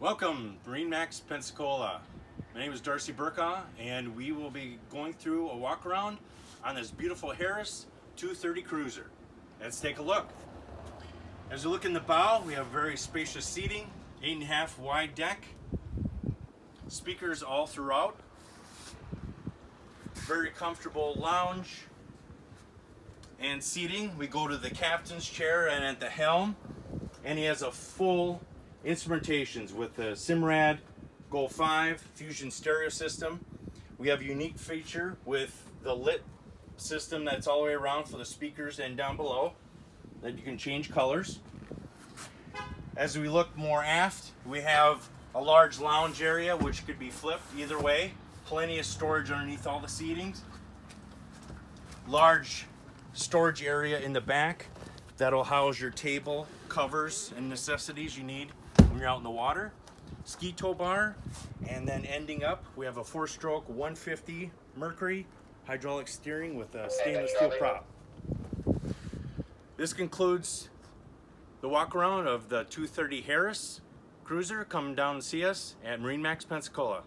Welcome, MarineMax Pensacola. My name is Darcy Burkaw, and we will be going through a walk around on this beautiful Harris 230 cruiser. Let's take a look. As you look in the bow, we have very spacious seating, 8.5 wide deck, speakers all throughout, very comfortable lounge and seating. We go to the captain's chair and at the helm, and he has a full instrumentations with the Simrad Go 5 Fusion stereo system. We have a unique feature with the lit system that's all the way around for the speakers and down below that you can change colors. As we look more aft, we have a large lounge area which could be flipped either way. Plenty of storage underneath all the seatings. Large storage area in the back that'll house your table, covers, and necessities you need when you're out in the water. Ski tow bar, and then ending up, we have a 4-stroke 150 Mercury hydraulic steering with a stainless steel prop. This concludes the walk around of the 230 Harris cruiser. Come down and see us at MarineMax Pensacola.